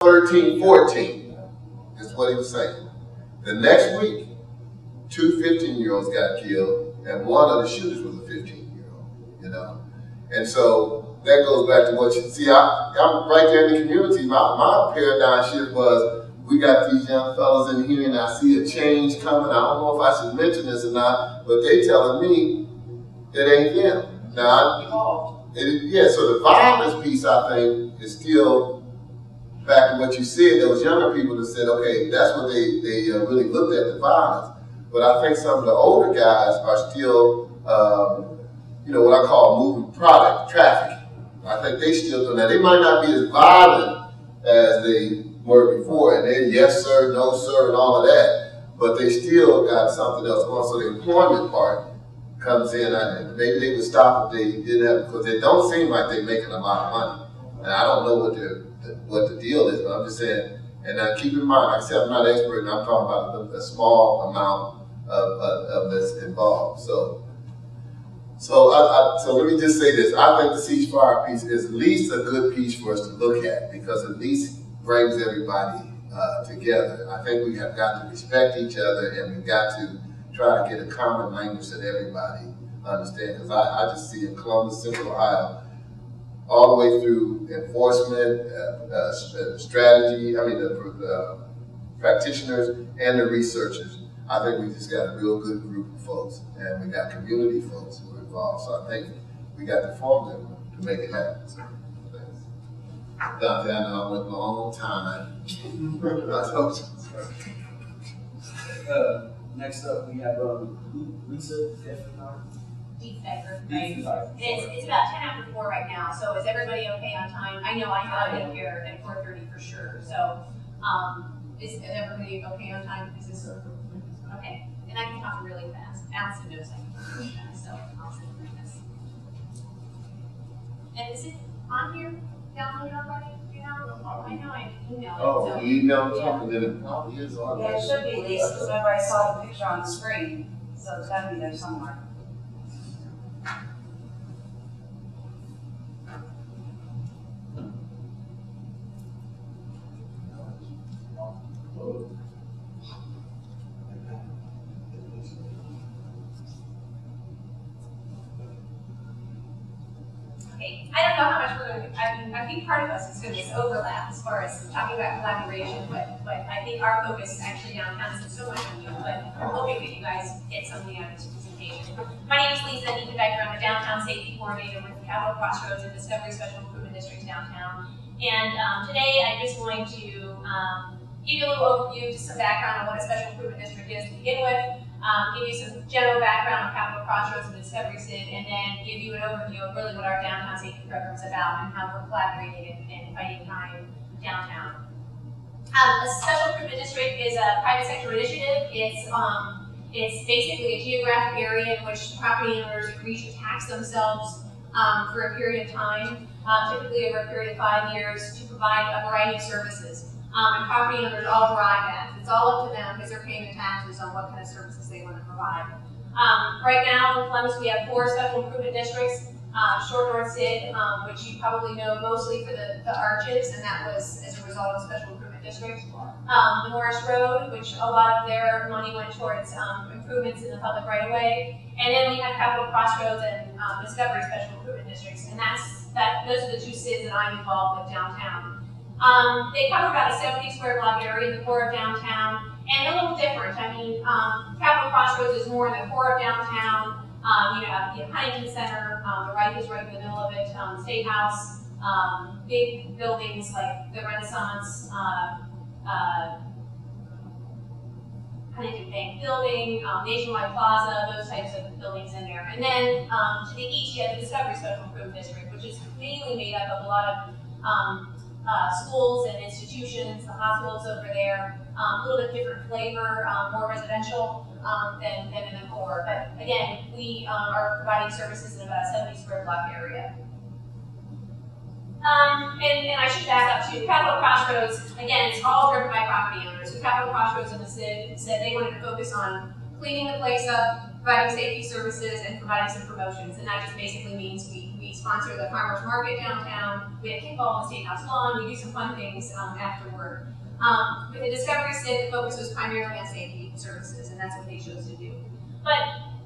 13, 14 is what he was saying. The next week, 2 15-year-olds got killed, and one of the shooters was a 15-year-old, you know? And so that goes back to what you see. I'm right there in the community. My paradigm shift was, we got these young fellas in here, and I see a change coming. I don't know if I should mention this or not, but they telling me it ain't them. Now, yeah, so the violence piece, I think, is still back to what you said. Those younger people that said, okay, that's what they really looked at, the violence. But I think some of the older guys are still, you know, what I call moving product, traffic. I think they still do that. They might not be as violent as they were before, and they're yes sir, no sir, and all of that, but they still got something else going. So the employment part comes in, and maybe they would stop if they didn't have, because they don't seem like they're making a lot of money. And I don't know what the deal is, but I'm just saying, and keep in mind, like I said, I'm not an expert, and I'm talking about a small amount of this involved. So let me just say this. I think the ceasefire piece is at least a good piece for us to look at, because at least brings everybody together. I think we have got to respect each other, and we've got to try to get a common language that everybody understands. Because I just see in Columbus, Central Ohio, all the way through enforcement, strategy, I mean the practitioners and the researchers, I think we just got a real good group of folks, and we got community folks who are involved. So I think we got the formula to make it happen. So, Dauntea, I know I went a long time. Next up, we have Lisa Defendiefer. Defendiefer. It's about 10 after 4 right now, so is everybody okay on time? I know I got in here at 4:30 for sure, so is everybody okay on time? Is this okay? And I can talk really fast. Allison knows I can talk really fast, so I'll sit through this. And is it on here? Download already? You know? I know I emailed it. Oh, so. you emailed something that it probably is on there. Yeah, it should be, Lisa, because remember I saw the picture on the screen, so it's got to be there somewhere. Okay, I don't know how much we're going to, I think part of us is going to overlap as far as talking about collaboration, but I think our focus actually downtown isn't so much on you, but I'm hoping that you guys get something out of this presentation. My name is Lisa Defendiefer. I'm the Downtown Safety Coordinator with the Capitol Crossroads and Discovery Special Improvement District downtown. And today I'm just going to give you a little overview, just some background on what a Special Improvement District is to begin with. Give you some general background on Capitol Crossroads and Discovery SID, and then give you an overview of really what our downtown safety program is about and how we're collaborating and fighting crime downtown. A Special Improvement District is a private sector initiative. It's basically a geographic area in which property owners agree to tax themselves for a period of time, typically over a period of 5 years, to provide a variety of services. And property owners all derive that. It's all up to them because they're paying the taxes on what kind of services they want to provide. Right now in Columbus we have 4 special improvement districts. Short North SID, which you probably know mostly for the arches, and that was as a result of special improvement district. The Morris Road, which a lot of their money went towards improvements in the public right of way. And then we have Capitol Crossroads and Discovery Special Improvement Districts, and those are the 2 SIDs that I'm involved with downtown. They cover about a 70 square block area in the core of downtown, and a little different. I mean, Capitol Crossroads is more in the core of downtown. You have the Huntington Center, the right is right in the middle of it, State House, big buildings like the Renaissance, Huntington Bank Building, Nationwide Plaza, those types of buildings in there. And then to the east, you have the Discovery Special Improvement District, which is mainly made up of a lot of schools and institutions, the hospitals over there, a little bit different flavor, more residential than in the core. But again, we are providing services in about a 70 square block area. And I should back up too. Capitol Crossroads, again, it's all driven by property owners. So Capitol Crossroads and the SID said they wanted to focus on cleaning the place up, providing safety services, and providing some promotions. And that just basically means we sponsor the farmers market downtown, we have kickball on the State House lawn, we do some fun things after work. With the Discovery SID, the focus was primarily on safety services, and that's what they chose to do. But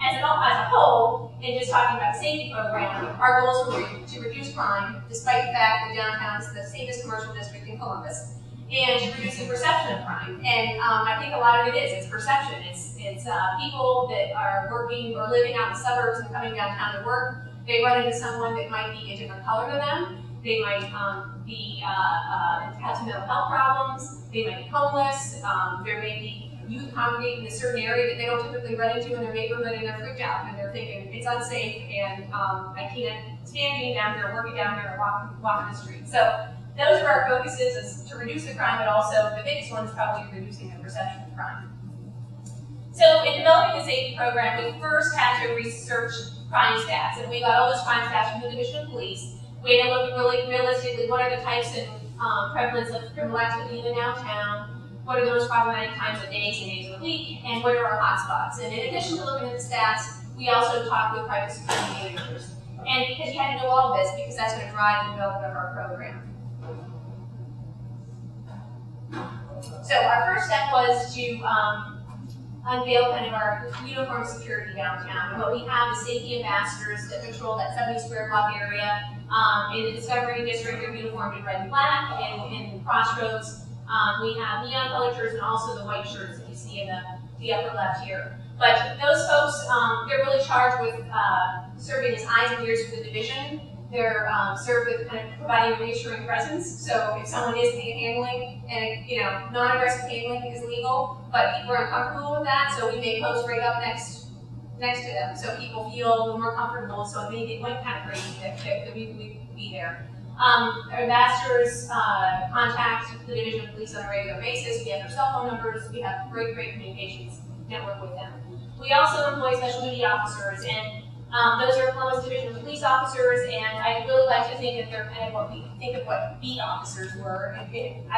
as a whole, in just talking about the safety program, our goals were to reduce crime, despite the fact that downtown is the safest commercial district in Columbus, and to reduce the perception of crime. And I think a lot of it is, it's perception. It's people that are working or living out in the suburbs and coming downtown to work, they run into someone that might be a different color than them. They might have some mental health problems. They might be homeless. There may be youth congregating in a certain area that they don't typically run into in their neighborhood, and they're freaked out and they're thinking it's unsafe and I can't stand being down here, working down here, or walking the street. So those are our focuses, is to reduce the crime, but also the biggest one is probably reducing the perception of crime. So in developing the safety program, we first had to research crime stats, and we got all those crime stats from the Division of Police. We had to look at really realistically what are the types and prevalence of criminal activity in the downtown, what are the most problematic times of days and days of the week, and what are our hotspots. And in addition to looking at the stats, we also talked with private security managers. And because you had to know all of this, because that's going to drive the development of our program. So our first step was to unveil kind of our uniform security downtown. And what we have is safety ambassadors that patrol that 70 square block area. In the Discovery District, they're uniformed in red and black. And in Crossroads, we have neon colored shirts and also the white shirts that you see in the upper left here. But those folks, they're really charged with serving as eyes and ears for the division. They're served with kind of providing a reassuring presence. So if someone is panhandling, and non-aggressive handling is legal, but people are uncomfortable with that, so we may post right up next to them, so people feel a little more comfortable. So it may went kind of crazy that we would be there. Our ambassadors contact the Division of Police on a regular basis. We have their cell phone numbers. We have great communications network with them. We also employ special duty officers, and those are Columbus Division of Police officers, and I really like to think that they're kind of what we think of what beat officers were. I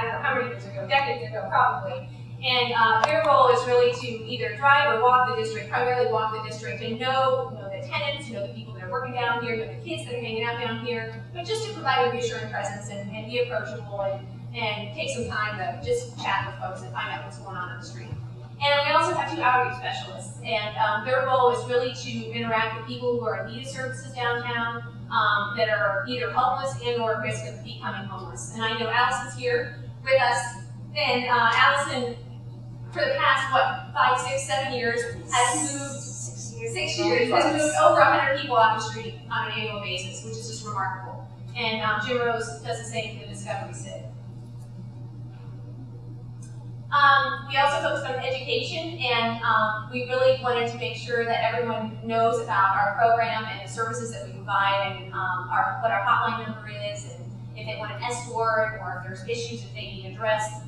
don't know how many years ago, decades ago probably. And their role is really to either drive or walk the district, primarily walk the district, and know the tenants, know the people that are working down here, know the kids that are hanging out down here, but just to provide a reassuring presence and be approachable and take some time to just chat with folks and find out what's going on the street. And we also have 2 outreach specialists, and their role is really to interact with people who are in need of services downtown, that are either homeless and or at risk of becoming homeless. And I know Allison's here with us, and Allison, for the past, 5, 6, 7 years, has moved 6 years, has moved over 100 people off the street on an annual basis, which is just remarkable. And Jim Rose does the same for the Discovery SID. We also focused on education, and we really wanted to make sure that everyone knows about our program and the services that we provide, and what our hotline number is, and if they want an escort or if there's issues that they need addressed,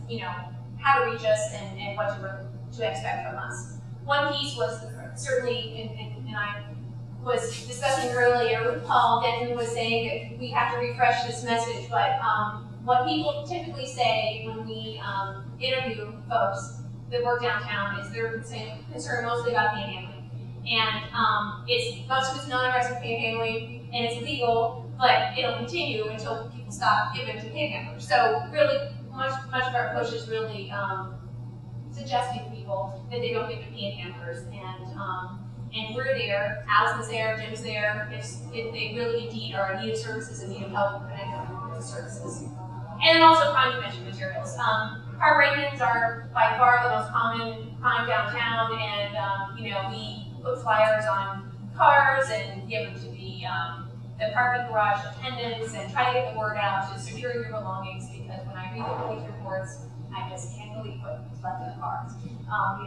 how to reach us and what to expect from us. One piece was certainly, and I was discussing earlier, Paul Denton was saying that we have to refresh this message, but what people typically say when we interview folks that work downtown is they're concerned mostly about panhandling. And most of it's non-aggressive panhandling, and it's legal, but it'll continue until people stop giving to panhandlers. So really, much of our push is really suggesting to people that they don't give to panhandlers, and we're there. Allison's there, Jim's there. If they really indeed are in need of services and need help connecting them with services, and then also crime prevention materials. Car break-ins are by far the most common crime downtown, and we put flyers on cars and give them to the parking garage attendants and try to get the word out to secure your belongings, because when I read the police reports, I just can't believe what's left in the cars.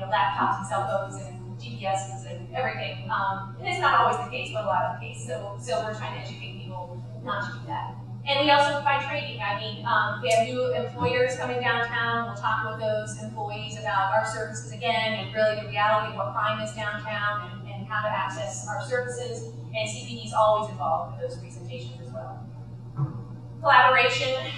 Laptops and cell phones and GPSs and everything. And it's not always the case, but a lot of the case. So we're trying to educate people not to do that. And we also provide training. I mean, we have new employers coming downtown. We'll talk with those employees about our services again, and really the reality of what crime is downtown, and how to access our services. And CPD is always involved with those presentations as well. Collaboration.